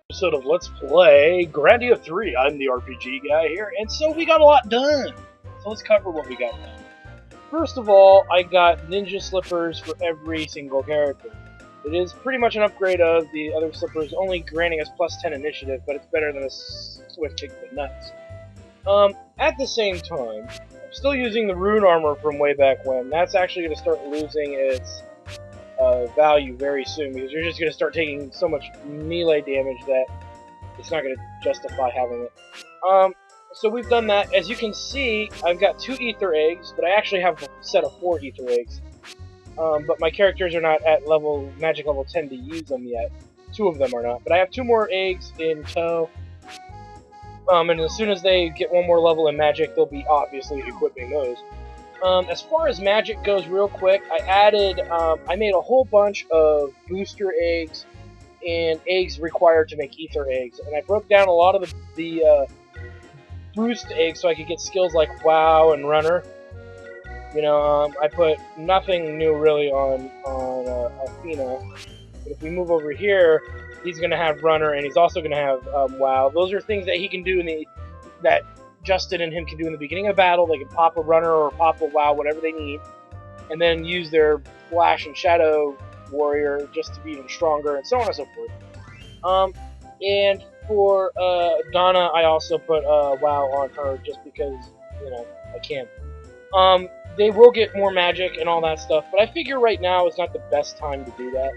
Episode of Let's Play Grandia 3. I'm the RPG guy here, and so we got a lot done. So let's cover what we got done. First of all, I got ninja slippers for every single character. It is pretty much an upgrade of the other slippers, only granting us plus 10 initiative, but it's better than a swift kick to the nuts. At the same time, I'm still using the rune armor from way back when. That's actually going to start losing its value very soon, because you're just going to start taking so much melee damage that it's not going to justify having it. So we've done that. As you can see, I've got 2 ether eggs, but I actually have a set of 4 ether eggs. But my characters are not at magic level 10 to use them yet. 2 of them are not. But I have 2 more eggs in tow. And as soon as they get 1 more level in magic, they'll be obviously equipping those. As far as magic goes, real quick, I made a whole bunch of booster eggs and eggs required to make ether eggs. And I broke down a lot of the boost eggs so I could get skills like WoW and Runner. You know, I put nothing new really on Athena. But if we move over here, he's going to have Runner, and he's also going to have WoW. Those are things that he can do that Justin and him can do in the beginning of battle. They can pop a Runner or pop a WoW, whatever they need, and then use their Flash and Shadow Warrior just to be even stronger, and so on and so forth. And for Donna, I also put WoW on her just because, you know, I can. They will get more magic and all that stuff, but I figure right now is not the best time to do that.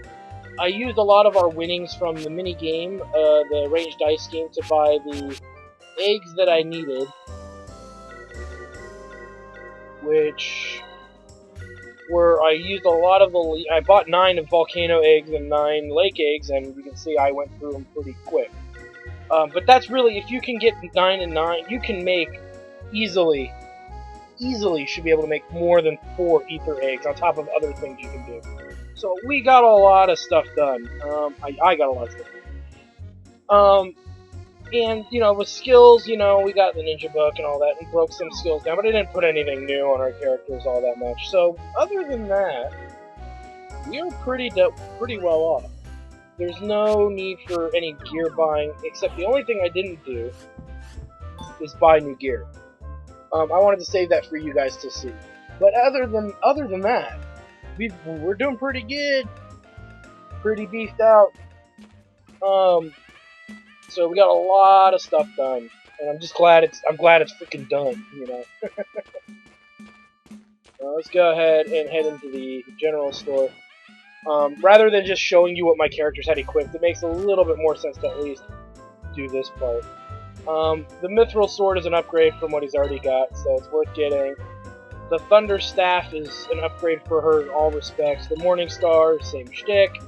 I used a lot of our winnings from the mini game, the ranged dice game, to buy the eggs that I needed, which were, I used a lot of I bought 9 volcano eggs and 9 lake eggs, and you can see I went through them pretty quick. But that's really, if you can get 9 and 9, you can make easily should be able to make more than 4 ether eggs on top of other things you can do. So we got a lot of stuff done. I got a lot of stuff done. And, you know, with skills, you know, we got the ninja book and all that, and broke some skills down, but I didn't put anything new on our characters all that much. So, other than that, we are pretty well off. There's no need for any gear buying, except the only thing I didn't do is buy new gear. I wanted to save that for you guys to see. But other than that, we're doing pretty good. Pretty beefed out. So we got a lot of stuff done, and I'm glad it's freaking done, you know. Let's go ahead and head into the general store. Rather than just showing you what my characters had equipped, it makes a little bit more sense to at least do this part. The Mithril Sword is an upgrade from what he's already got, so it's worth getting. The Thunder Staff is an upgrade for her in all respects. The Morning Star, same shtick.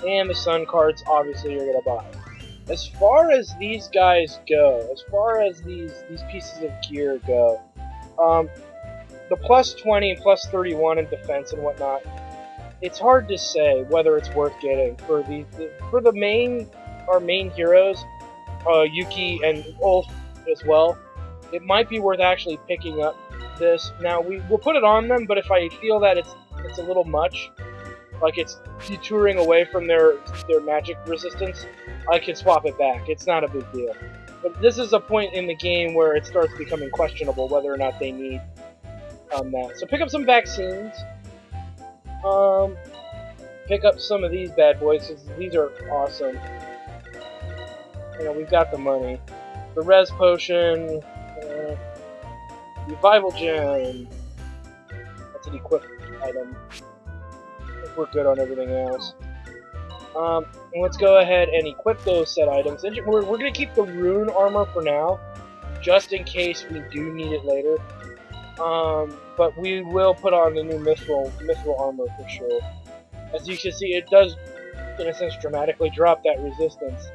And the Sun cards, obviously, you're going to buy. As far as these guys go, as far as these pieces of gear go, the plus 20 and plus 31 in defense and whatnot, it's hard to say whether it's worth getting for our main heroes, Yuki and Ulf as well. It might be worth actually picking up this. Now we'll put it on them, but if I feel that it's a little much, like it's detouring away from their magic resistance, I can swap it back. It's not a big deal. But this is a point in the game where it starts becoming questionable whether or not they need that. So pick up some vaccines. Pick up some of these bad boys, because these are awesome. You know, we've got the money. The Res Potion, Revival Gem. That's an equipped item. I think we're good on everything else. And let's go ahead and equip those set items. We're going to keep the rune armor for now, just in case we do need it later. But we will put on the new mithril armor for sure. As you can see, it does, in a sense, dramatically drop that resistance.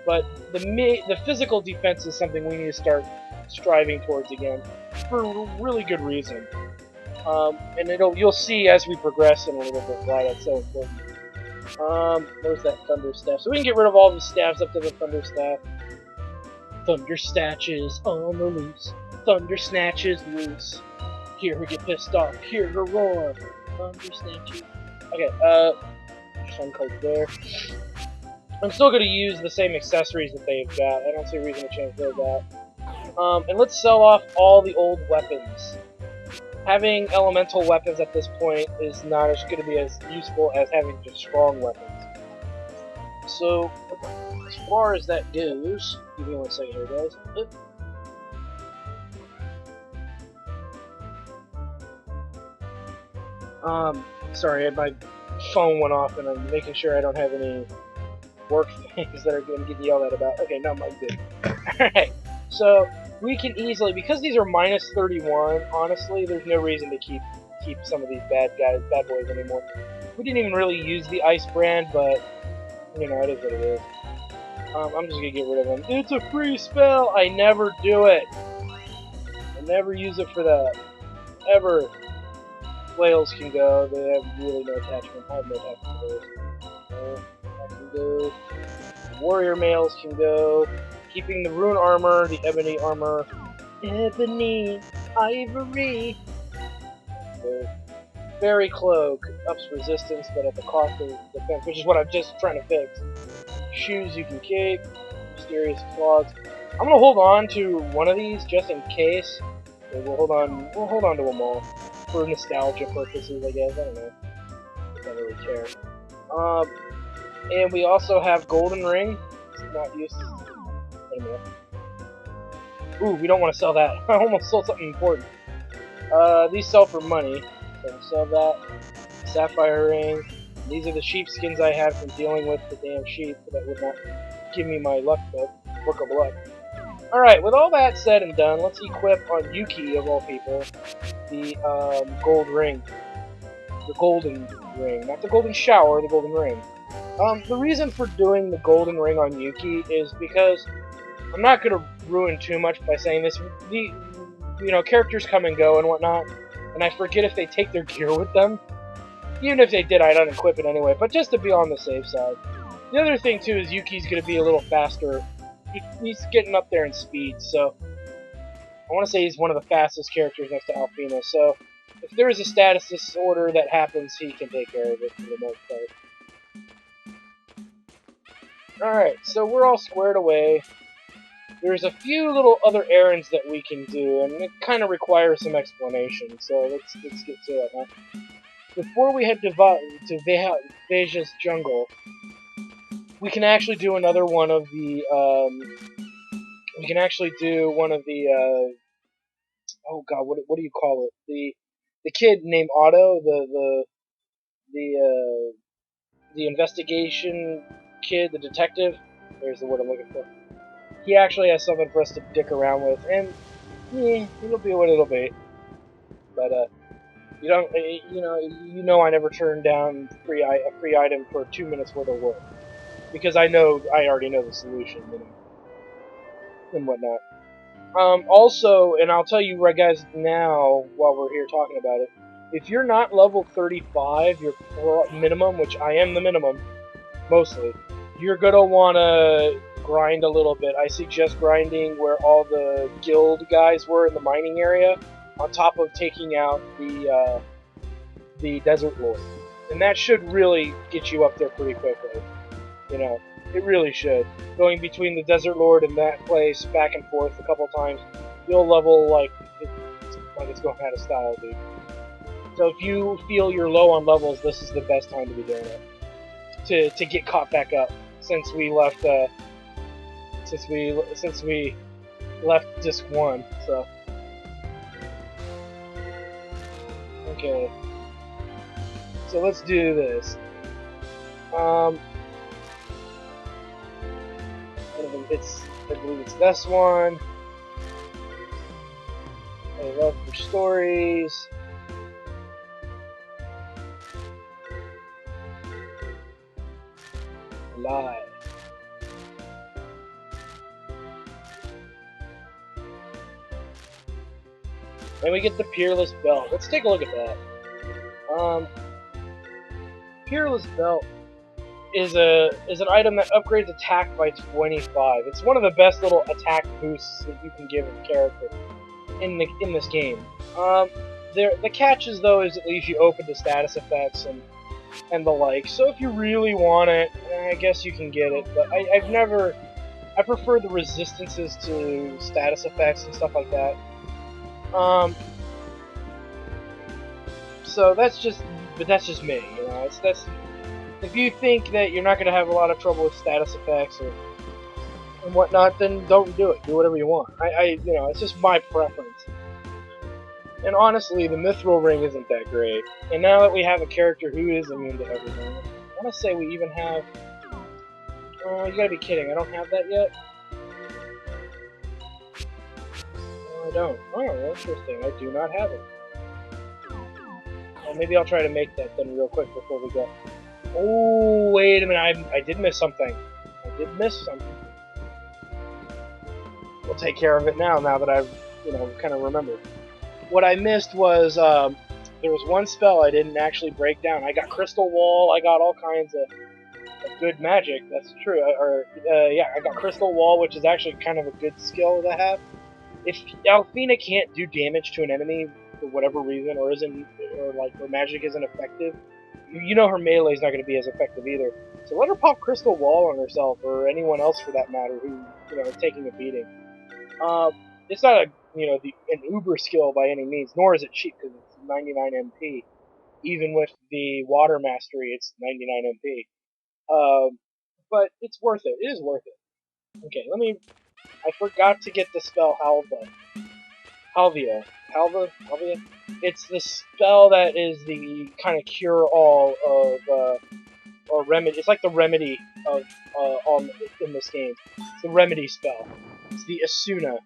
But the physical defense is something we need to start striving towards again, for a really good reason. And you'll see as we progress in a little bit why that's so important. There's that Thunder Staff. So we can get rid of all the staffs up to the Thunder Staff. Thunder Snatches on the loose. Thunder Snatches loose. Hear her get pissed off. Hear her roar. Thunder Snatches. Okay, just one card there. I'm still going to use the same accessories that they've got. I don't see a reason to change those out. And let's sell off all the old weapons. Having elemental weapons at this point is not going to be as useful as having just strong weapons. So, as far as that goes, give me 1 second here, guys. Sorry, my phone went off, and I'm making sure I don't have any work things that are going to get yelled at about. Okay, no, mine's good. Alright, so we can easily, because these are minus 31, honestly, there's no reason to keep some of these bad boys anymore. We didn't even really use the ice brand, but, you know, it is what it is. I'm just going to get rid of them. It's a free spell! I never do it! I never use it for that. Ever. Flails can go, they have really no attachment. I have no attachment to those. That can go. Warrior males can go. Keeping the rune armor, the ebony armor. Ebony, ivory. The fairy cloak ups resistance, but at the cost of defense, which is what I'm just trying to fix. Shoes you can keep. Mysterious clogs. I'm gonna hold on to one of these just in case. So we'll hold on to them all for nostalgia purposes, I guess. I don't know. I don't really care. And we also have golden ring. It's not used. Wait a minute. Ooh, we don't want to sell that. I almost sold something important. These sell for money, so we'll sell that. Sapphire ring. These are the sheepskins I had from dealing with the damn sheep that would not give me my luck book of luck. Alright, with all that said and done, let's equip on Yuki, of all people, the gold ring. The golden ring. Not the golden shower, the golden ring. The reason for doing the golden ring on Yuki is because I'm not going to ruin too much by saying this. You know, characters come and go and whatnot, and I forget if they take their gear with them. Even if they did, I'd unequip it anyway, but just to be on the safe side. The other thing, too, is Yuki's going to be a little faster. He's getting up there in speed, so I want to say he's one of the fastest characters next to Alfina, so if there is a status disorder that happens, he can take care of it for the most part. Alright, so we're all squared away. There's a few little other errands that we can do, and it kind of requires some explanation, so let's get to it, huh? Before we head to Vajas jungle, we can actually do another one of the, oh god, what do you call it? The kid named Otto, the investigation kid, the detective. There's the word I'm looking for. He actually has something for us to dick around with, and it'll be what it'll be. But you know, I never turn down a free item for 2 minutes worth of work because I already know the solution, you know, and whatnot. Also, and I'll tell you right guys now, while we're here talking about it, if you're not level 35, your minimum, which I am the minimum, mostly, you're gonna want to grind a little bit. I suggest grinding where all the guild guys were in the mining area, on top of taking out the Desert Lord. And that should really get you up there pretty quickly. You know, it really should. Going between the Desert Lord and that place, back and forth a couple times, you'll level like it's going out of style, dude. So if you feel you're low on levels, this is the best time to be doing it. To get caught back up, since we left since we left disc 1. So okay. So let's do this. I believe it's this one. I love for stories. Live. And we get the Peerless Belt. Let's take a look at that. Peerless Belt. is an item that upgrades attack by 25. It's one of the best little attack boosts that you can give a character in this game. The catch is though is at least you open the status effects and the like. So if you really want it, I guess you can get it. But I prefer the resistances to status effects and stuff like that. So that's just me. You know, that's if you think that you're not going to have a lot of trouble with status effects and whatnot, then don't do it. Do whatever you want. You know, it's just my preference. And honestly, the Mithril Ring isn't that great. And now that we have a character who is immune to everything, I want to say we even have... Oh, you gotta be kidding. I don't have that yet? No, I don't. Oh, interesting. I do not have it. Well, maybe I'll try to make that then real quick before we go. Oh, wait a minute. I did miss something. I did miss something. We'll take care of it now that I've, you know, kind of remembered. What I missed was, there was one spell I didn't actually break down. I got Crystal Wall, I got all kinds of good magic, that's true. Yeah, I got Crystal Wall, which is actually kind of a good skill to have. If Alfina can't do damage to an enemy for whatever reason, or her magic isn't effective, you know her melee is not going to be as effective either. So let her pop Crystal Wall on herself, or anyone else for that matter, who, you know, is taking a beating. It's not an uber skill by any means, nor is it cheap because it's 99 MP. Even with the Water Mastery, it's 99 MP. But it's worth it. It is worth it. Okay, I forgot to get the spell Halvia. Halvia? It's the spell that is the kind of cure-all of, or remedy. It's like the remedy of, in this game. It's the remedy spell. It's the Asuna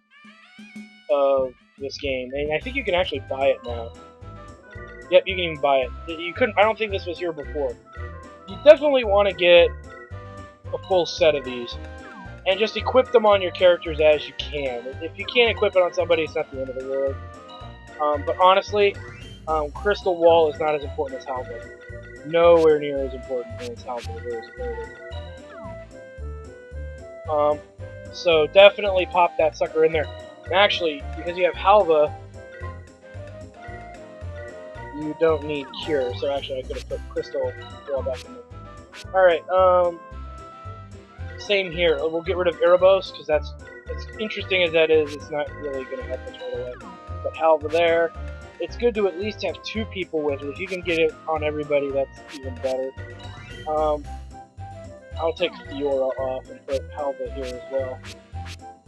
of this game, and I think you can actually buy it now. Yep, you can even buy it. You couldn't. I don't think this was here before. You definitely want to get a full set of these, and just equip them on your characters as you can. If you can't equip it on somebody, it's not the end of the world. But honestly, Crystal Wall is not as important as Halberd. Nowhere near as important as Halberd is. So definitely pop that sucker in there. And actually, because you have Halva, you don't need Cure. So actually, I could have put Crystal Wall back in there. Alright, same here. We'll get rid of Erebos, because that's, as interesting as that is, it's not really going to help us right away. But Halva there. It's good to at least have two people with it. If you can get it on everybody, that's even better. I'll take Fiora off and put Halva here as well.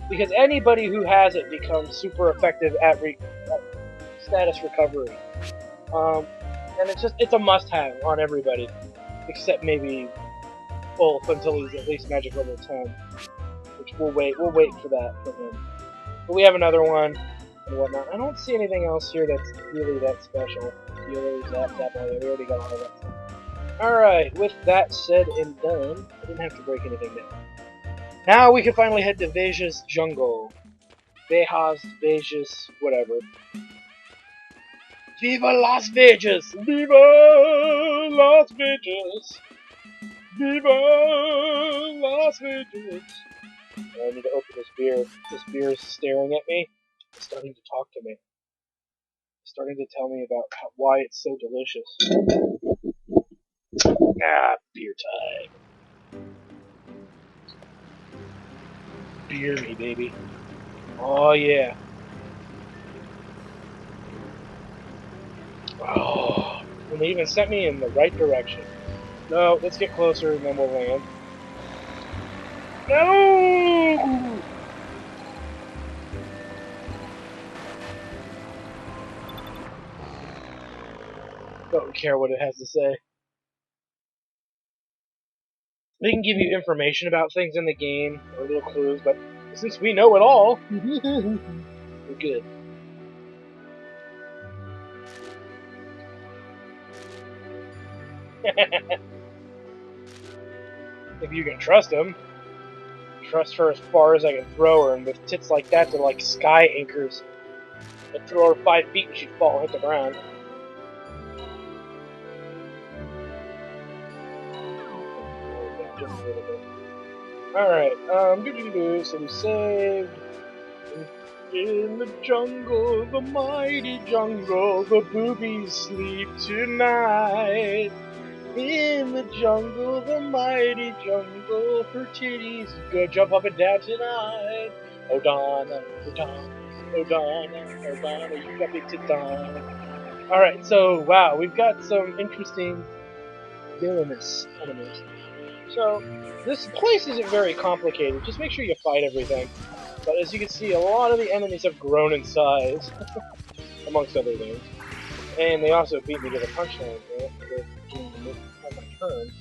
Because anybody who has it becomes super effective at status recovery. And it's a must-have on everybody. Except maybe Wolf until he's at least magic level 10. Which we'll wait for that for him. But we have another one and whatnot. I don't see anything else here that's really that special. Healers, we already got all of that stuff. Alright, with that said and done, I didn't have to break anything down. Now we can finally head to Vajas Jungle. Vajas, whatever. Viva Las Vegas! Viva Las Vegas! Viva Las Vegas! I need to open this beer. This beer is staring at me. It's starting to talk to me. It's starting to tell me about why it's so delicious. Ah, beer time. Beer me, baby. Oh, yeah. Oh, and they even sent me in the right direction. No, let's get closer and then we'll land. No! Don't care what it has to say. They can give you information about things in the game, or little clues, but since we know it all, we're good. If you can trust him. Trust her as far as I can throw her, and with tits like that, they're like sky anchors. I'd throw her 5 feet and she'd fall and hit the ground. a little bit. Alright, so we saved. In the jungle, the mighty jungle, the boobies sleep tonight. In the jungle, the mighty jungle, her titties go jump up and down tonight. Oh Donna, oh Donna, oh Donna, oh Donna, you got big tits on. Alright, so wow, we've got some interesting villainous enemies. So, this place isn't very complicated, just make sure you fight everything. But as you can see, a lot of the enemies have grown in size, amongst other things. And they also beat me to the punchline on my turn.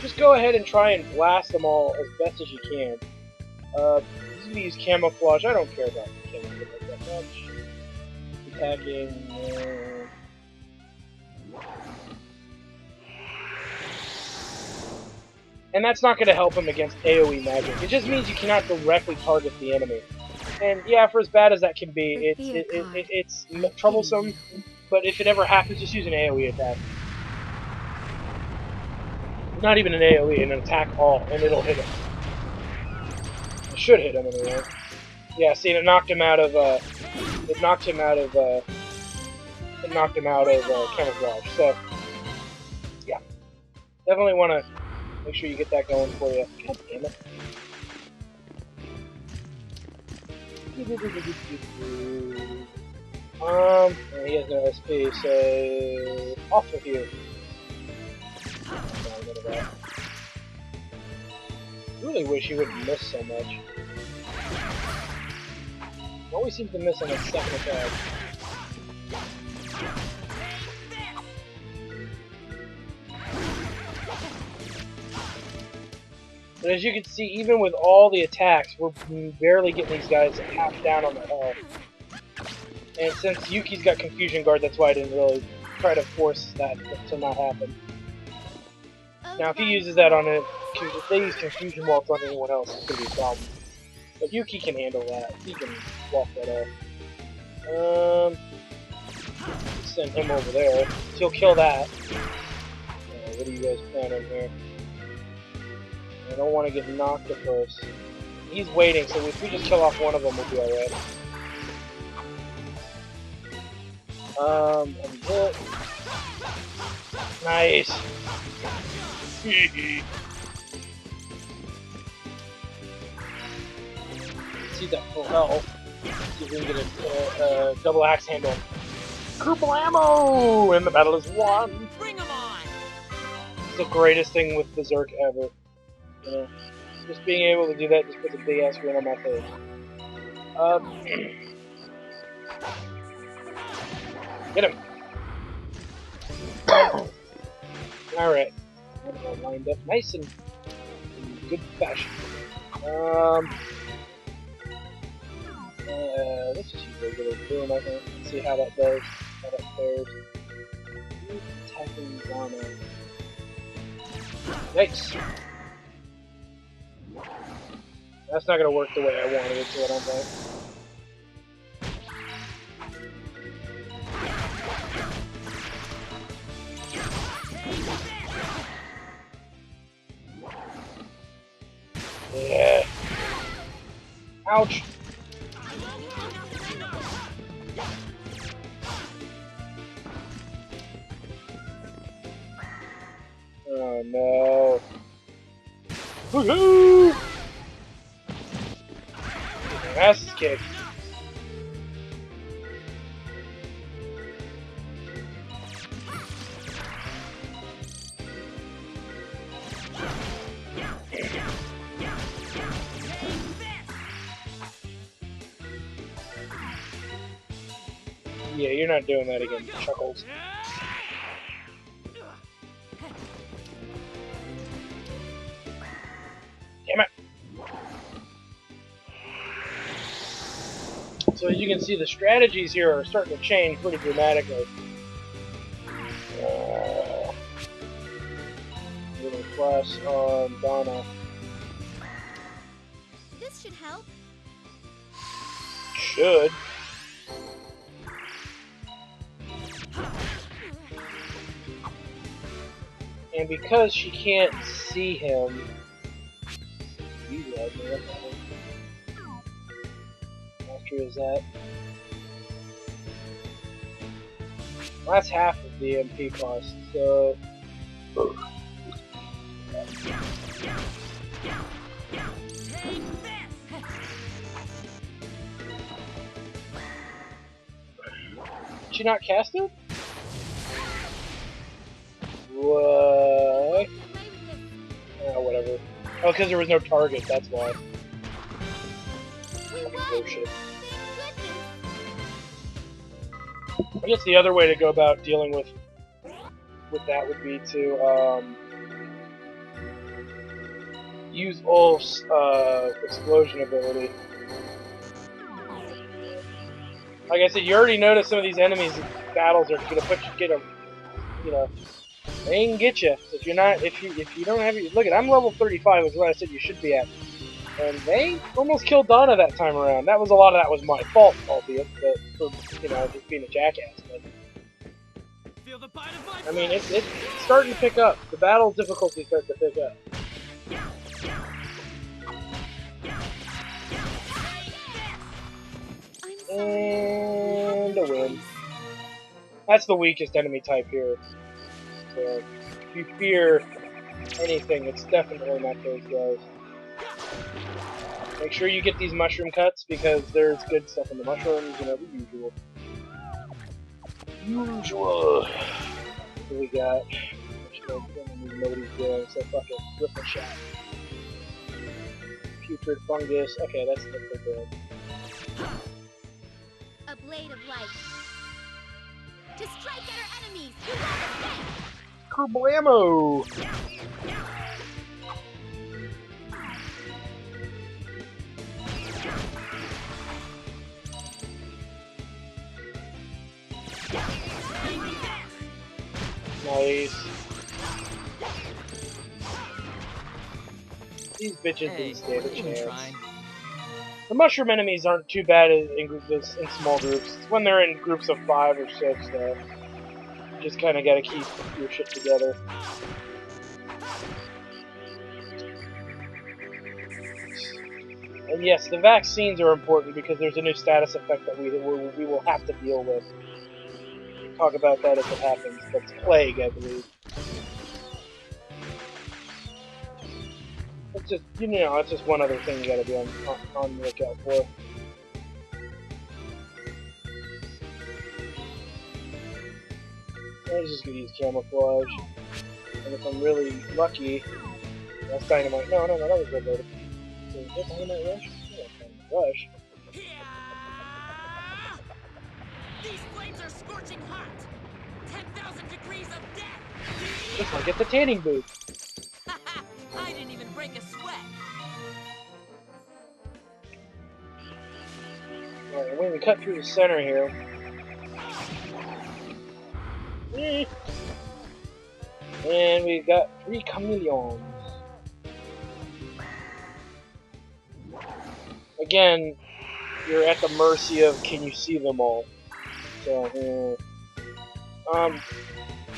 Just go ahead and try and blast them all as best as you can. He's going to use camouflage. I don't care about camouflage that much. Attacking. And that's not going to help him against AoE magic. It just means you cannot directly target the enemy. And yeah, for as bad as that can be, it's troublesome. But if it ever happens, just use an AoE attack. Not even an AoE, an attack all, and it'll hit him. It should hit him anyway. Yeah, see, it knocked him out of camouflage. So yeah, definitely want to make sure you get that going for you. God damn it. He has no SP, so off with you. Really wish he wouldn't miss so much. He always seems to miss on his second attack. But as you can see, even with all the attacks, we're barely getting these guys half down on the health. And since Yuki's got Confusion Guard, that's why I didn't really try to force that to not happen. Now, if he uses that on it, if they use Confusion Waltz on anyone else, it's going to be a problem. But Yuki can handle that. He can walk that off. Send him over there. He'll kill that. What are you guys planning here? I don't want to get knocked at first. He's waiting, so if we just kill off one of them, we'll be alright. And hit. Nice. See that full health. See if we can get a double axe handle. Kerblamo! And the battle is won! Bring 'em on! It's the greatest thing with Berserk ever. You know, just being able to do that just puts a big ass grin on my face. Get him! Alright. Lined up nice and in good fashion. Let's just use regular boom, I think. See how that does. How that fares. Attacking Donna. Yikes! That's not gonna work the way I wanted it to, I don't think. Yeah. Ouch. Oh no. Woohoo! Ass is kicked. Yeah, you're not doing that again, Chuckles. Damn it! So as you can see, the strategies here are starting to change pretty dramatically. Little plus on Donna. This should help. Should. And because she can't see him, mastery is that. Well, that's half of the MP cost, so. Did she not cast it? What? Oh, whatever. Oh, because there was no target, that's why. Oh, shit. I guess the other way to go about dealing with that would be to use Ulf's explosion ability. Like I said, you already noticed some of these enemies' battles are gonna you know, they can get you if you're not if you don't have your look at. I'm level 35 is what I said you should be at, and they almost killed Donna that time around. That was a lot of that was my fault, albeit, but for just being a jackass. But I mean, it's starting to pick up. The battle difficulty is starting to pick up. And a win. That's the weakest enemy type here. So if you fear anything, it's definitely not those guys. Make sure you get these mushroom cuts because there's good stuff in the mushrooms, the usual. What do we got? Nobody's doing, so fuck it. Rip a shot. Putrid fungus. Okay, that's the good. A blade of light. To strike at our enemies! You won't escape! Kerblamo! Nice. These bitches didn't stand a chance. The mushroom enemies aren't too bad in small groups. It's when they're in groups of 5 or 6 that you just kind of gotta keep your shit together. And yes, the vaccines are important because there's a new status effect that we will have to deal with. We'll talk about that if it happens. That's plague, I believe. It's just, it's just one other thing you gotta be on the lookout for. I'm just gonna use camouflage. And if I'm really lucky, that's dynamite. No, that was red loaded. So is that dynamite rush? Yeah, dynamite rush. These flames are scorching hot! 10,000 degrees of death! Just like get the tanning booth. I didn't even break a sweat! Alright, when we cut through the center here. And we've got 3 chameleons. Again, you're at the mercy of can you see them all. So,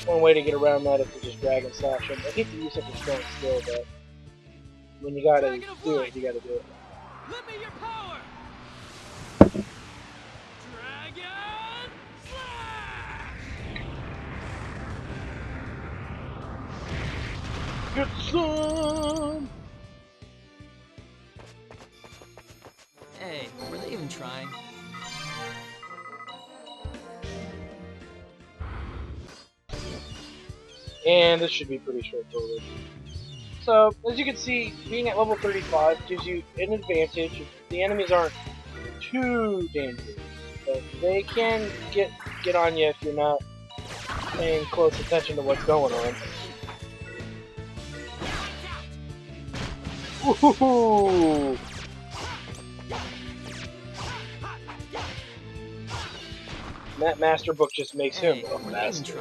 one way to get around that is to just drag and slash them. I hate to use such a strong skill, but when you gotta do it, you gotta do it. Let me your power! Dragon Slash! Get some! Hey, were they even trying? And this should be pretty straightforward. So, as you can see, being at level 35 gives you an advantage. The enemies aren't too dangerous, but they can get on you if you're not paying close attention to what's going on. Woohoo! That master book just makes him a master.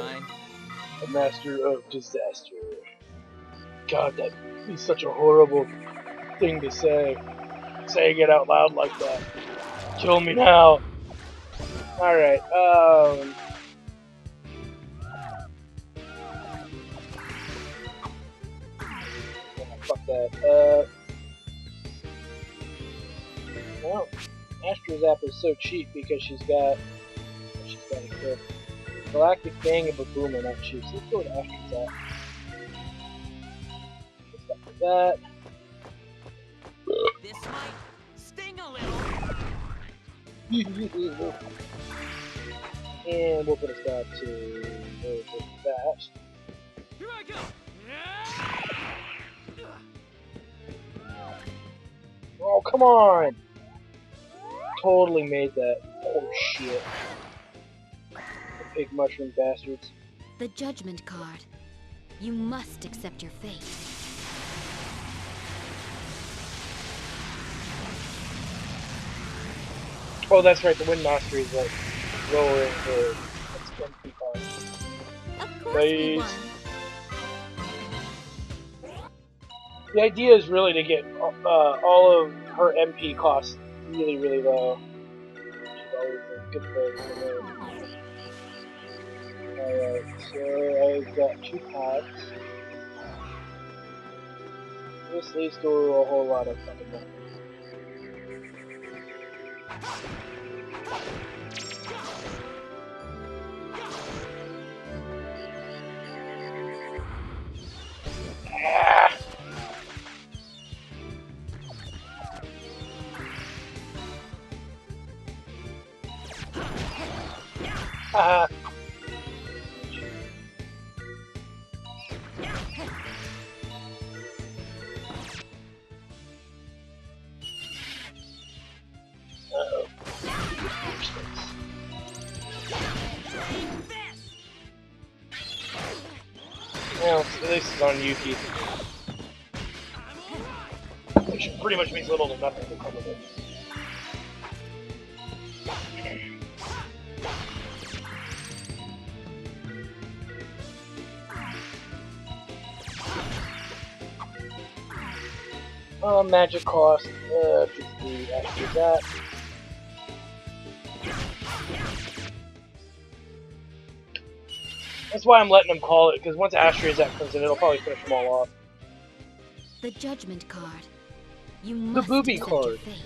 A master of disaster. God, that'd be such a horrible thing to say. Saying it out loud like that. Kill me now. Alright, that. Well, Astrazap is so cheap because she's got equipped. Galactic Fang and Baboom are not cheap, so let's go with Astrazap. Just that. This might sting a little. And we'll put a stop to that. Here I go. Oh, come on! Totally made that. Oh, shit. The pig mushroom bastards. The judgment card. You must accept your fate. Oh, that's right, the Wind Mastery is like lowering the MP card. Of course we won. The idea is really to get all of her MP costs really, really low. Which is always a good thing for me. Alright, so I've got 2 pots. This leads to a whole lot of fucking money. Haha. Uh-oh. Well, at least it's on Yuki. Which pretty much means little to nothing to come with it. Magic cost, 50 after that. That's why I'm letting them call it, because once Astrazap comes in, it'll probably finish them all off. The judgment card. You The must booby accept card. your fate.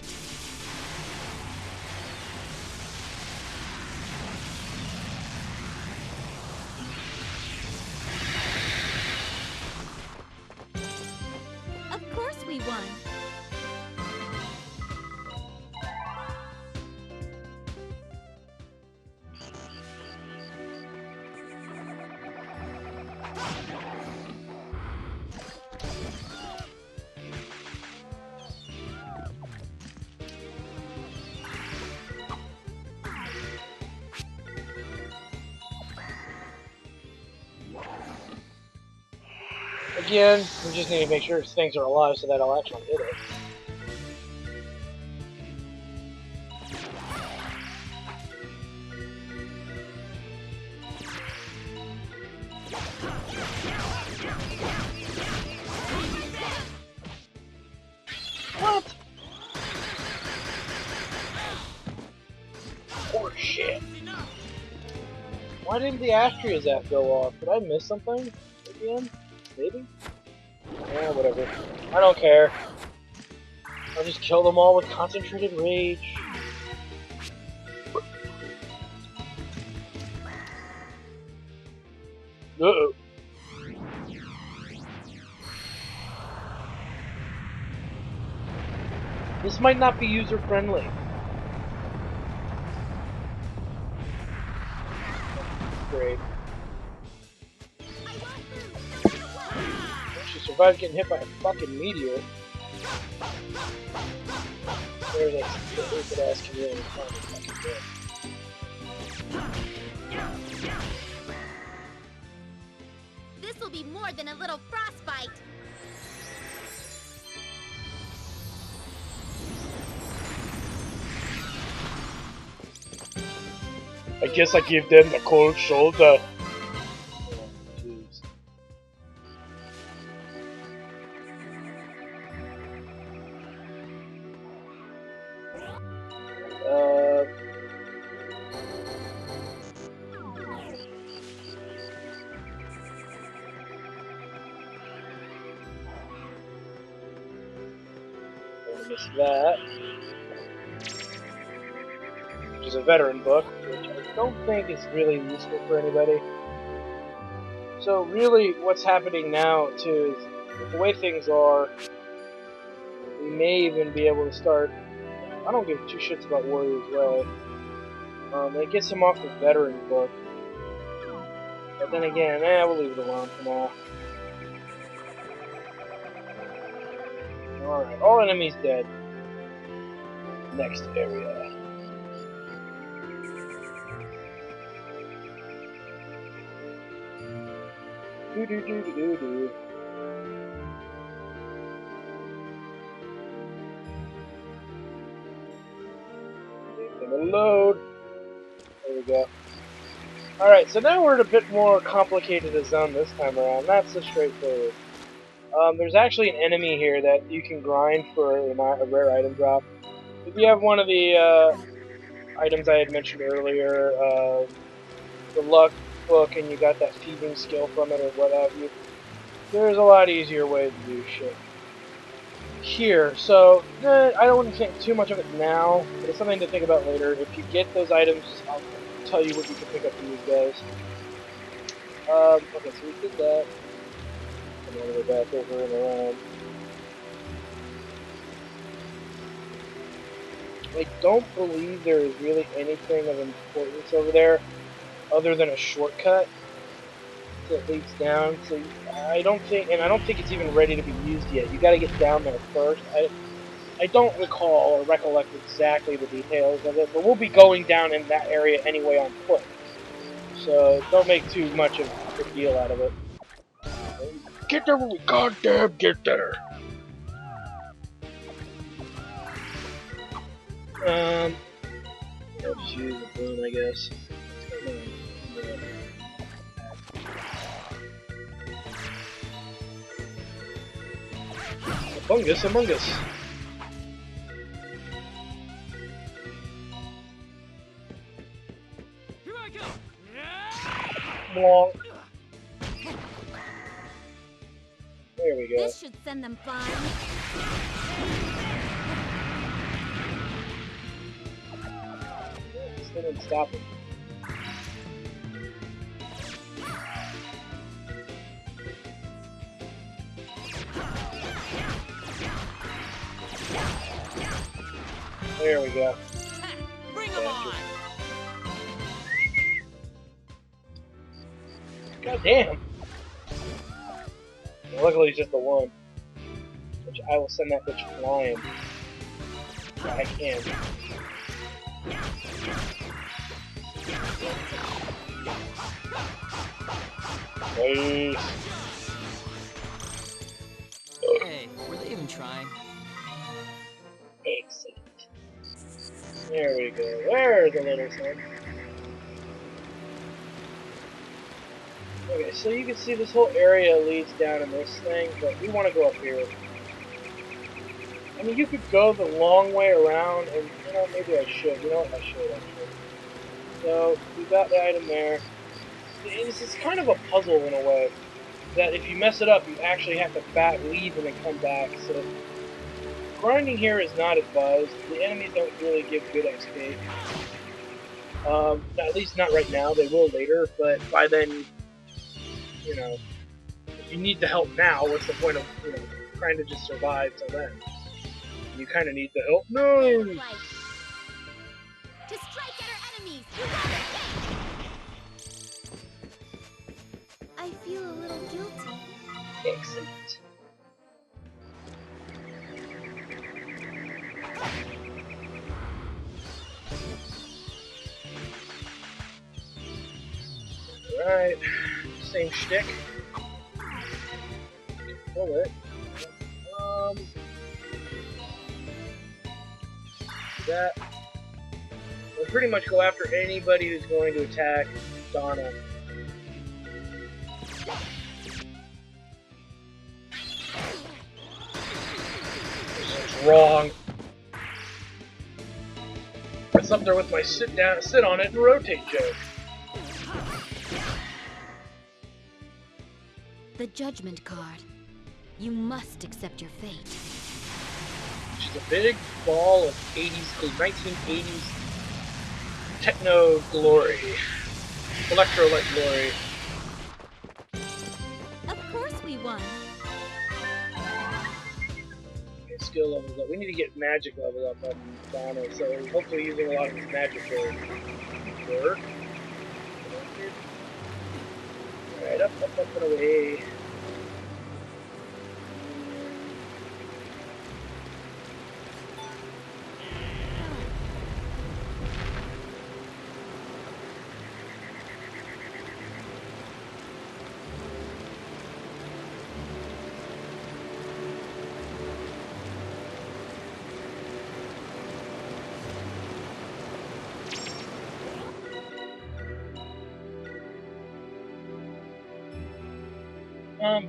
Of course we won. Again, we just need to make sure things are alive so that I'll actually hit it. What? Poor shit. Why didn't the Astrazap go off? Did I miss something again? Maybe? Yeah, whatever. I don't care. I'll just kill them all with concentrated rage. Uh-oh. This might not be user-friendly. Great. She survived getting hit by a fucking meteor. There's a stupid ass chameleon fucking dead. This will be more than a little frostbite. I guess I give them the cold shoulder. I missed that. Which is a veteran book, which I don't think is really useful for anybody. So really, what's happening now, too, is with the way things are, we may even be able to start... I don't give two shits about Warrior's Way. It gets him off the veteran book. But then again, we'll leave it alone for now. Alright, all enemies dead. Next area. Do. Gonna load. There we go. Alright, so now we're in a bit more complicated a zone this time around. Not so straightforward. There's actually an enemy here that you can grind for a rare item drop. If you have one of the items I had mentioned earlier, the luck book, and you got that thieving skill from it or what have you, there's a lot easier way to do shit. Here, so I don't want to think too much of it now, but it's something to think about later. If you get those items, I'll tell you what you can pick up for these guys. Okay, so we did that. I'm gonna go back over and around. I don't believe there is really anything of importance over there, other than a shortcut that leads down. So I don't think it's even ready to be used yet. You got to get down there first. I don't recall or recollect exactly the details of it, but we'll be going down in that area anyway on foot. So don't make too much of a deal out of it. Get there when we goddamn get there. I'll just use the boom, I guess. Among Us. Here I go. Blanc. There we go. This should send them flying. Still didn't stop him. There we go. Bring them on. God damn. Luckily, it's just the one. Which I will send that bitch flying. I can. Nice. Hey, were they even trying? Excellent. There we go. There's the little son. Okay, so you can see this whole area leads down in this thing, but we want to go up here. I mean, you could go the long way around, and, you know, maybe I should. You know what? I should. So, we got the item there. It's kind of a puzzle in a way, that if you mess it up, you actually have to leave and then come back. So, grinding here is not advised. The enemies don't really give good XP. At least not right now. They will later, but by then, you know, if you need the help now, what's the point of, you know, trying to just survive till then? You kind of need the help. No! To strike at our enemies! You won't escape! I feel a little guilty. Excellent. Alright. Same shtick. Pull it. That. We'll pretty much go after anybody who's going to attack Donna. It's wrong. It's up there with my sit on it and rotate joke. The judgment card. You must accept your fate. She's a big ball of 1980s techno glory, electro-like glory. Of course we won. Okay, skill levels up. We need to get magic level up on Donna, so hopefully using a lot of his magic will work. Alright, up, and away.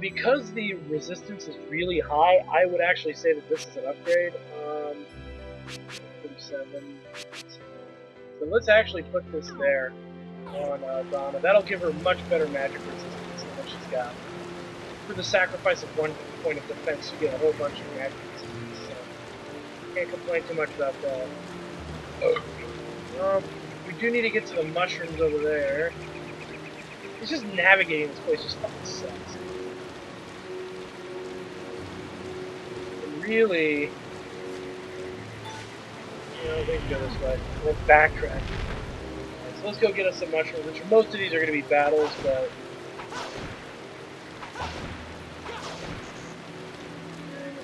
Because the resistance is really high, I would actually say that this is an upgrade. 37. So let's actually put this there on Donna. That'll give her much better magic resistance than what she's got. For the sacrifice of 1 point of defense, you get a whole bunch of magic resistance. So can't complain too much about that. We do need to get to the mushrooms over there. It's just navigating this place just fucking sucks. Really, we can go this way. We'll backtrack. Right, so let's go get us some mushrooms, which most of these are going to be battles, but...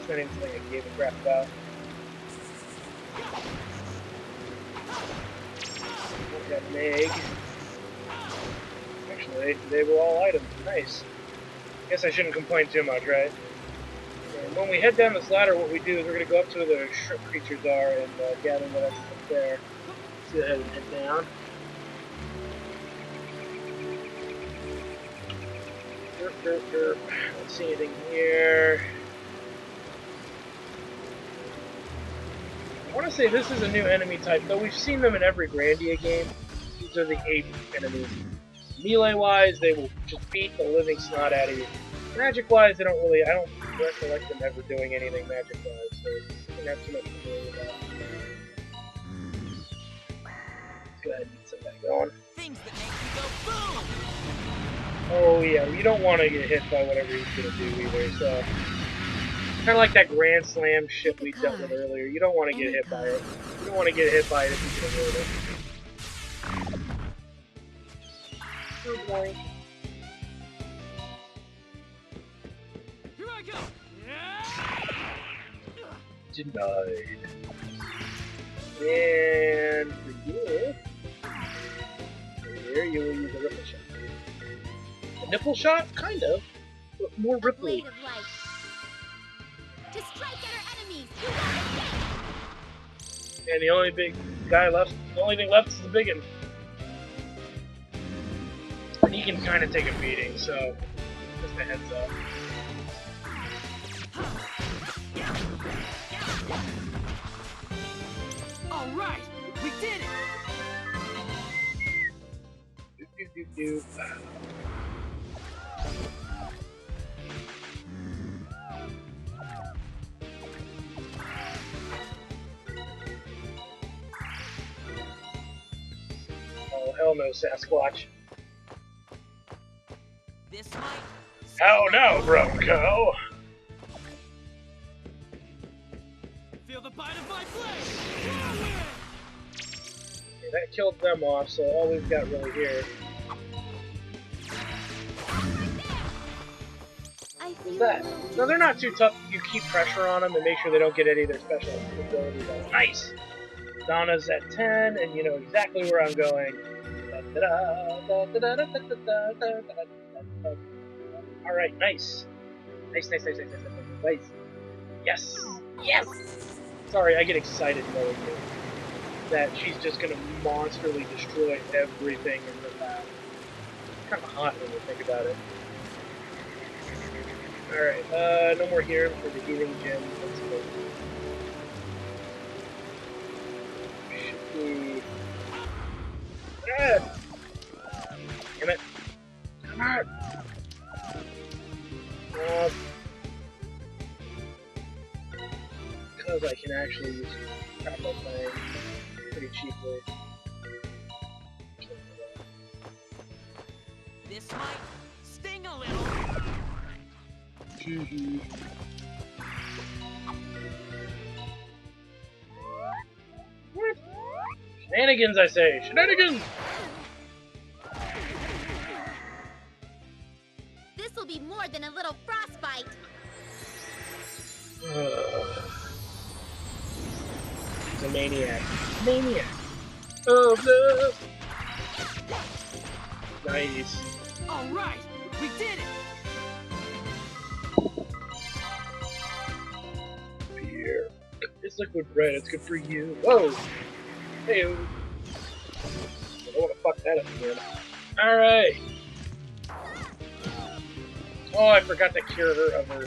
It's not even something I gave a crap about. Got an egg. Actually, they were all items. Nice. Guess I shouldn't complain too much, right? When we head down this ladder, what we do is we're going to go up to where the shrimp creatures are and gather whatever's up there. Let's go ahead and head down. Don't see anything here. I want to say this is a new enemy type, though we've seen them in every Grandia game. These are the ape enemies. Melee-wise, they will just beat the living snot out of you. Magic-wise, I don't recollect them ever doing anything magic-wise, so I don't have too much to do with that. Let's go ahead and get some of that going. Things that make you go boom! Oh yeah, you don't want to get hit by whatever he's going to do either, so... Kind of like that Grand Slam shit we dealt with earlier. You don't want to get hit by it. You don't want to get hit by it if you can avoid it. Oh boy. Here I go! Denied. And for you, here you will use a ripple shot. A nipple shot? Kind of, but more ripply. To strike at our enemies, you won't escape! And the only big guy left, the only thing left is the big one. And he can kind of take a beating, so just a heads up. Alright, we did it! Do. Oh, hell no, Sasquatch. This might... Oh no, Bronco! Feel the bite of my blade! Okay, that killed them off, so all we've got really here is that. No, they're not too tough. You keep pressure on them and make sure they don't get any of their special abilities. Nice! Donna's at 10, and you know exactly where I'm going. Alright, nice. Nice. Yes! Yes! Sorry, I get excited knowing that she's just gonna monsterly destroy everything in her path. It's kind of hot when you think about it. Alright, no more here for the healing gem. Let's go. Should be... Ah! Damn it. Come on! Because battles, I can actually use combo playing pretty cheaply. This might sting a little. What? Shenanigans, I say! Shenanigans! This will be more than a little frostbite. He's a maniac. Maniac! Of love! Nice. All right, we did it. Beer. It's liquid bread. It's good for you. Whoa! Hey! I don't want to fuck that up again. Alright! Oh, I forgot to cure her of her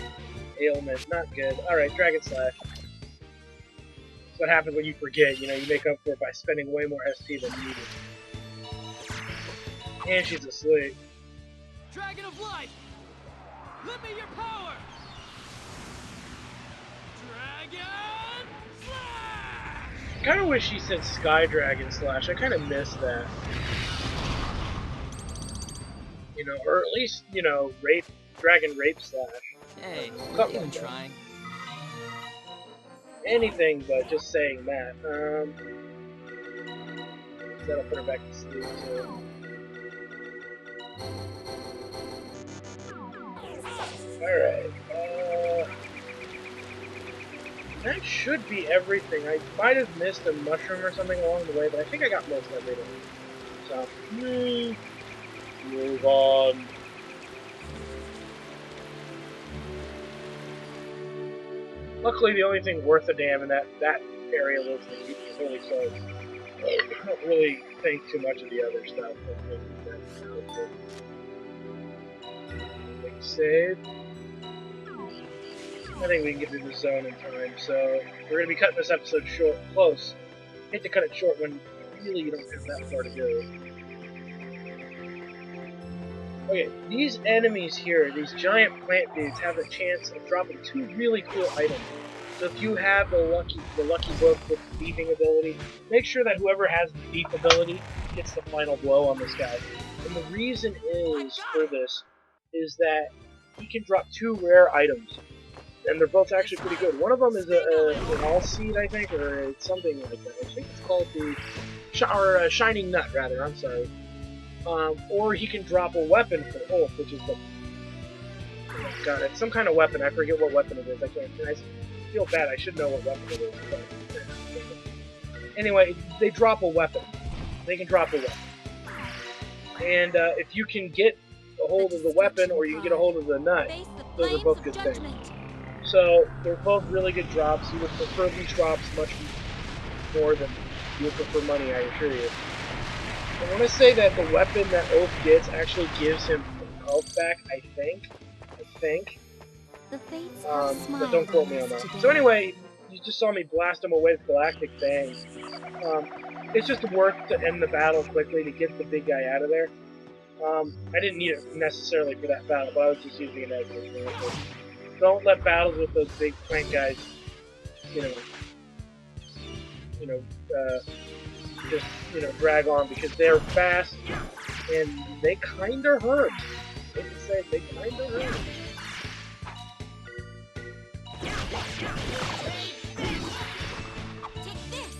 ailment. Not good. Alright, Dragon Slash. That's what happens when you forget. You know, you make up for it by spending way more SP than needed. And she's asleep. Dragon of Life, lend me your power. Dragon Slash! I kind of wish she said Sky Dragon Slash. I kind of miss that. You know, or at least, you know, Dragon Rape Slash. Hey, Something not even like that. trying. Anything but just saying that. That'll put her back to sleep too. Alright. That should be everything. I might have missed a mushroom or something along the way, but I think I got most everything. So, move on. Luckily, the only thing worth a damn in that area was the really close. I don't really think too much of the other stuff. Quick save. I think we can get through the zone in time, so we're going to be cutting this episode short, close. Hate to cut it short when really you don't have that far to go. Okay, these enemies here, these giant plant dudes, have a chance of dropping two really cool items. So if you have the lucky book with the beeping ability, make sure that whoever has the beep ability gets the final blow on this guy. And the reason is for this is that he can drop two rare items, and they're both actually pretty good. One of them is an all seed, I think, or it's something like that. I think it's called the shining nut, rather. I'm sorry. Or he can drop a weapon for Ulf, which is the God, it's some kind of weapon. I forget what weapon it is. I feel bad. I should know what weapon it is. But anyway, they drop a weapon. They can drop a weapon. And if you can get a hold of the weapon, or you can get a hold of the nut, those are both good things. So they're both really good drops. You would prefer these drops much more than you would prefer money, I assure you. I want to say that the weapon that Ulf gets actually gives him health back, I think. But don't quote me on that. So anyway, you just saw me blast him away with Galactic Bang. It's just worth to end the battle quickly to get the big guy out of there. I didn't need it necessarily for that battle, but I was just using it as an example. Don't let battles with those big plant guys, just drag on, because they're fast and they kinda hurt. I hate to say it, they kinda hurt. Take this.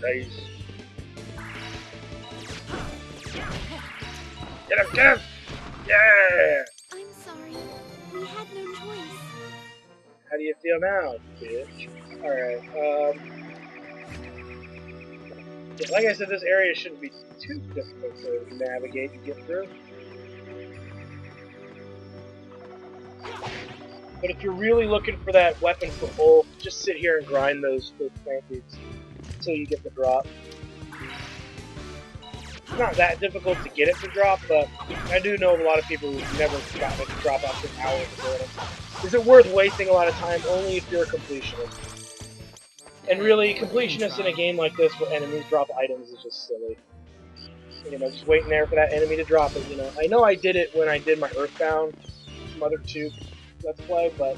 Nice. Get him! Get him! Yeah! I'm sorry. We had no choice. How do you feel now, bitch? Alright, yeah, like I said, this area shouldn't be too difficult to navigate and get through. But if you're really looking for that weapon for Ulf, just sit here and grind those plant dudes until you get the drop. It's not that difficult to get it to drop, but I do know of a lot of people who've never gotten it to drop after hours of doing it. Is it worth wasting a lot of time? Only if you're a completionist. And really, completionists in a game like this where enemies drop items is just silly. You know, just waiting there for that enemy to drop it. You know I did it when I did my Earthbound Mother 2 Let's Play, but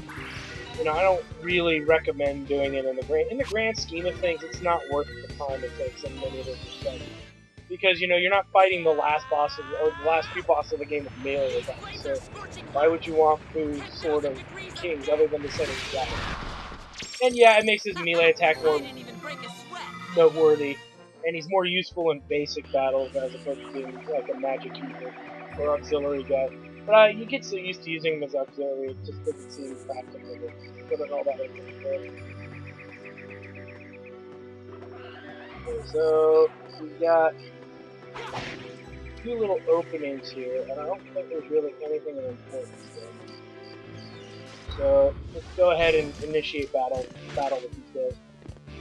you know I don't really recommend doing it in the grand scheme of things. It's not worth the time it takes in many of those respects because you know you're not fighting the last boss or the last few bosses of the game with melee These attacks. flames So are scorching why hot. would you want Fu's Sword 10,000 of degrees of Kings death. other than to set his weapon? And yeah, it makes his melee attack I more didn't even break a sweat. noteworthy, and he's more useful in basic battles as opposed to being like a magic user or auxiliary guy. But you get so used to using him as auxiliary, it just doesn't seem practical to put in all that effort into it. Okay, so we've got a few little openings here, and I don't think there's really anything of importance there. So let's go ahead and initiate battle with these guys.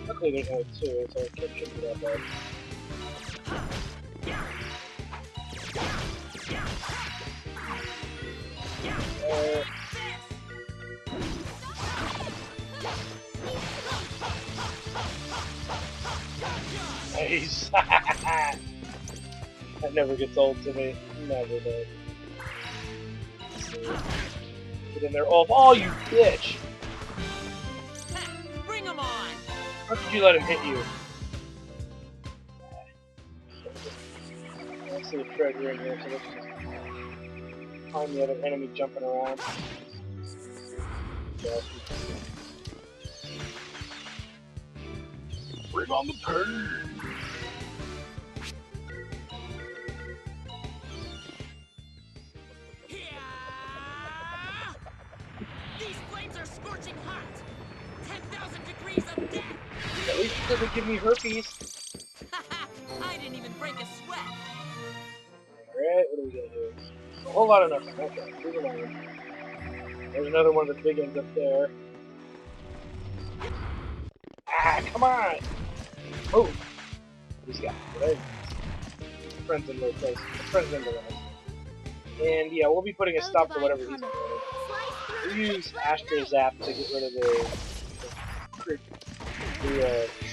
Luckily there's only two, so it shouldn't be that bad. Nice! That never gets old to me. Never does. Get in there, Ulf. Oh, you bitch! Bring 'em on. How could you let him hit you? I see a treasure in here, so let's just find the other enemy jumping around. Bring on the pain! These flames are scorching hot. 10,000 degrees of death. At least it doesn't give me herpes. I didn't even break a sweat. Alright, what do we got here? A whole lot of nothing. Okay, moving on. There's another one of the big ones up there. Ah, come on! Oh! He's got it. Friends in low place. Friends in the way. And yeah, we'll be putting a stop to whatever he's doing. We'll use Astro Zap to get rid of the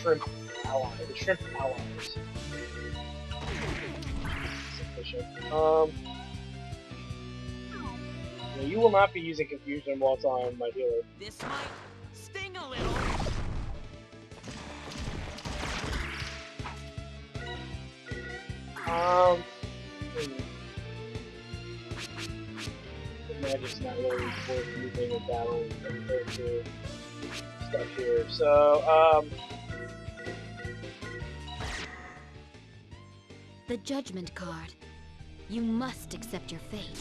shrimp ally. The shrimp allies. Sufficient. Yeah, you will not be using confusion while it's on my healer. This might sting a little. The magic's not really worth using in battle compared to stuff here. So, The judgment card. You must accept your fate.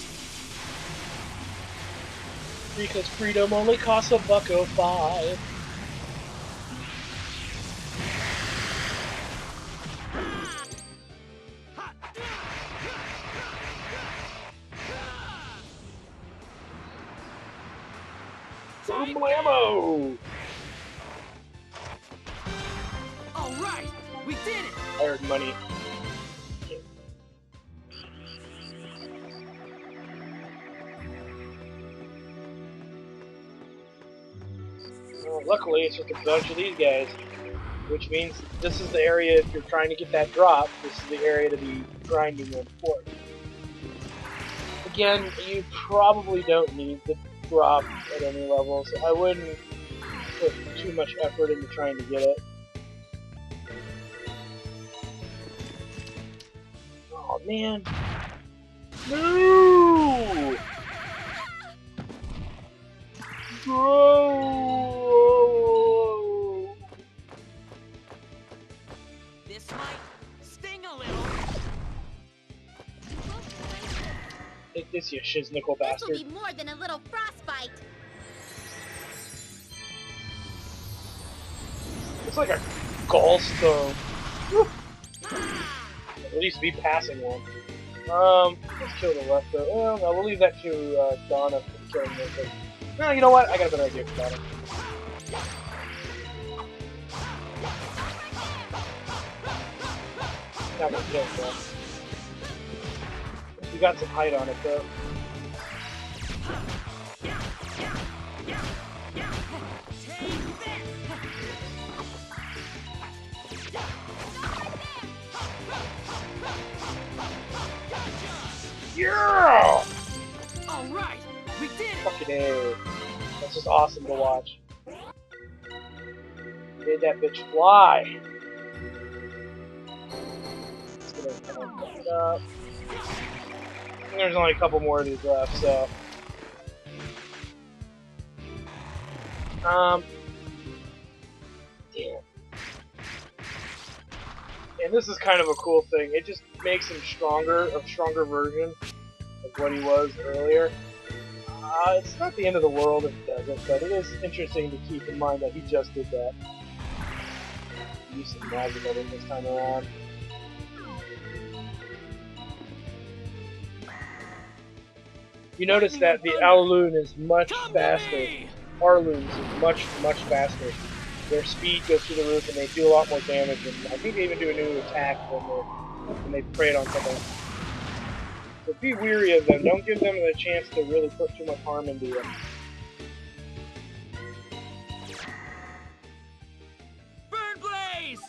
because freedom only costs $1.05. Blammo! All right, we did it. I heard money. Well, luckily, it's just a bunch of these guys, which means this is the area, if you're trying to get that drop, this is the area to be grinding in for. Again, you probably don't need the drop at any level, so I wouldn't put too much effort into trying to get it. Oh man. No! Bro! This might sting a little. Take this, you shiznickle This will bastard. be more than a little frostbite. It's like a gallstone. At least be passing one. Let's kill the left though. Well, no, we'll leave that to Donna for killing this. But, no, you know what? I got a better idea for that. Not gonna kill him, you got some height on it though. Yeah! All right, we did it. Fucking A. That's just awesome to watch. Made that bitch fly. Just gonna kind of pick it up. And there's only a couple more of these left, so. Damn. And this is kind of a cool thing. It just makes him stronger, a stronger version of what he was earlier. It's not the end of the world if it doesn't, but it is interesting to keep in mind that he just did that. Use some magic at it this time around. You notice that the Owloon is much faster. Arloons is much faster. Their speed goes through the roof and they do a lot more damage, and I think they even do a new attack when they prey on something. So be weary of them. Don't give them the chance to really put too much harm into you. Burn blaze!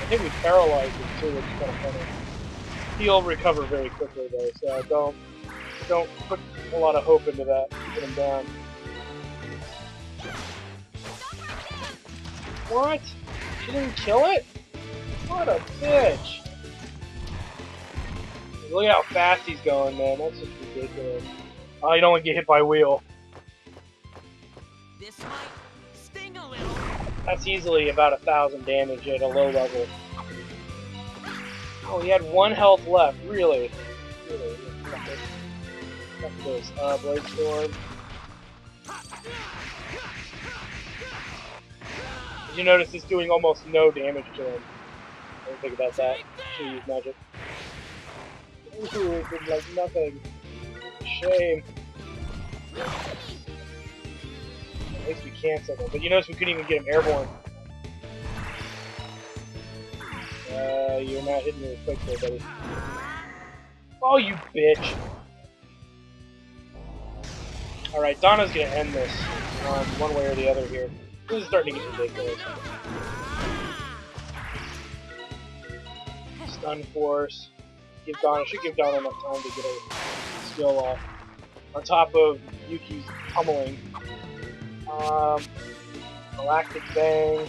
I think we paralyzed him too, which is kind of funny. He'll recover very quickly though, so don't put a lot of hope into that. Keep him down. What? She didn't kill it? What a bitch! Look at how fast he's going, man. That's just ridiculous. Oh, you don't want to get hit by a wheel. This might sting a little. That's easily about 1,000 damage at a low level. Oh, he had 1 health left. Really? Really? Fuck this. Blade Storm. Did you notice it's doing almost no damage to him? I didn't think about that. Should use magic. Ooh, it did like nothing. Shame. At least we canceled him. But you notice we couldn't even get him airborne. You're not hitting me quick there, buddy. Oh, you bitch! Alright, Donna's gonna end this one way or the other here. This is starting to get ridiculous. Stun Force. Should give Donna enough time to get her skill off. On top of Yuki's pummeling. Galactic Bang.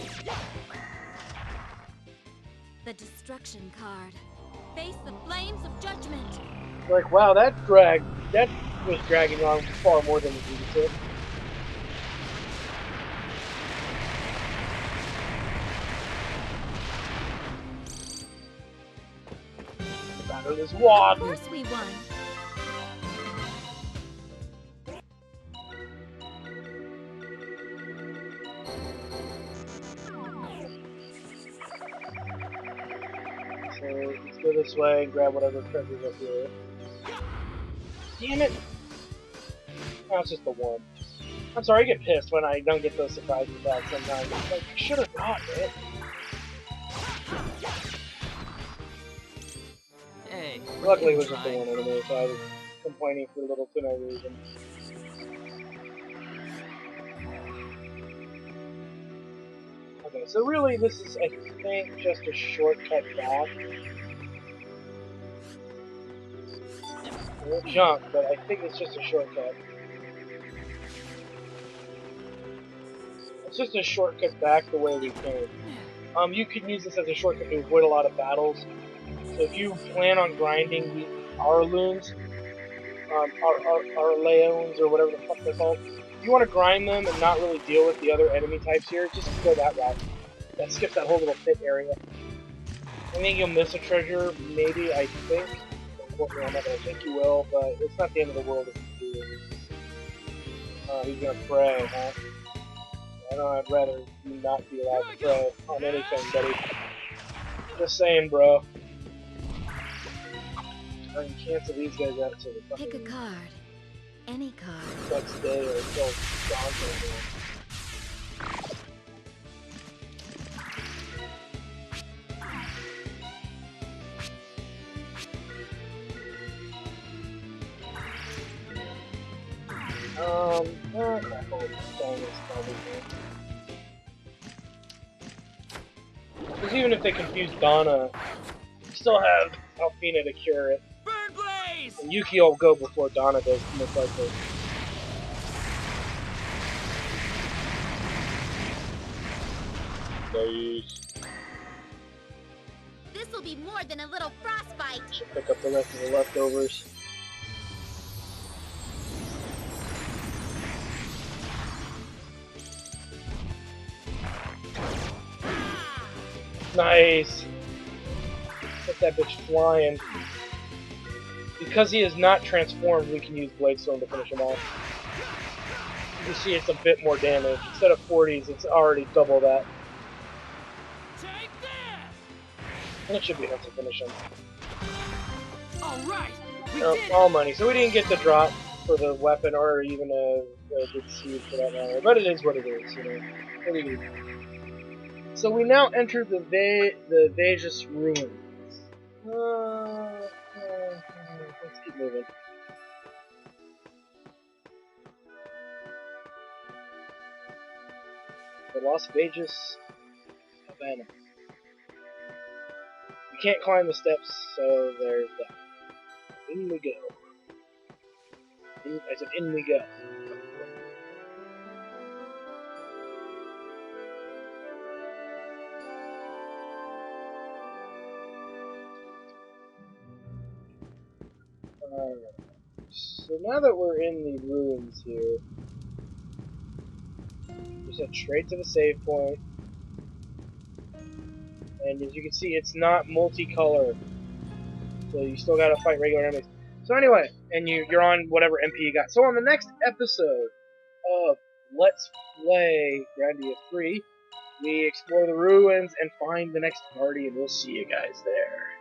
The destruction card. Face the flames of judgment. Like, wow, that was dragging on far more than it needed to. Battle this wad. Of course we won. So let's go this way and grab whatever treasure's up here. Damn it! Oh, it's just the one. I'm sorry, I get pissed when I don't get those surprise attacks sometimes. It's like, I should have got it. Hey, Luckily, it was just the one enemy, so I was complaining for little to no reason. Okay, so really, this is, I think, just a shortcut back. We'll jump, but I think it's just a shortcut. It's just a shortcut back the way we came. You can use this as a shortcut to avoid a lot of battles. So if you plan on grinding the Arloons, Arleons, or whatever the fuck they're called, if you want to grind them and not really deal with the other enemy types here, just go that route. That skips that whole little pit area. I think you'll miss a treasure, maybe, I think. Unfortunately, I'm not going to think you will, but it's not the end of the world if you do it. He's going to pray, huh? I'd rather you not be allowed to pray on anything, buddy. Just saying, bro. I can cancel these guys out to the fucking... Pick a card. Any card. Next day or until Dante. Because even if they confuse Donna still have Alfina to cure it. Burn blaze! And Yuki will go before Donna does, most likely. Nice. This will be more than a little frostbite. Should pick up the rest of the leftovers. Nice. Get that bitch flying. Because he is not transformed, we can use Blade Storm to finish him off. You see it's a bit more damage. Instead of 40s, it's already double that. Take this! And it should be enough to finish him. Alright! We Oh, did it! all money. So we didn't get the drop for the weapon or even a good seed for that matter. But it is what it is, you know. What do you do? So we now enter the Vajas ruins. Let's keep moving. The Las Vegas Havana. You can't climb the steps, so there's that. In we go. I said in we go. So now that we're in the ruins here, we head straight to the save point. And as you can see, it's not multicolor. So you still gotta fight regular enemies. So anyway, and you're on whatever MP you got. So on the next episode of Let's Play Grandia 3, we explore the ruins and find the next party, and we'll see you guys there.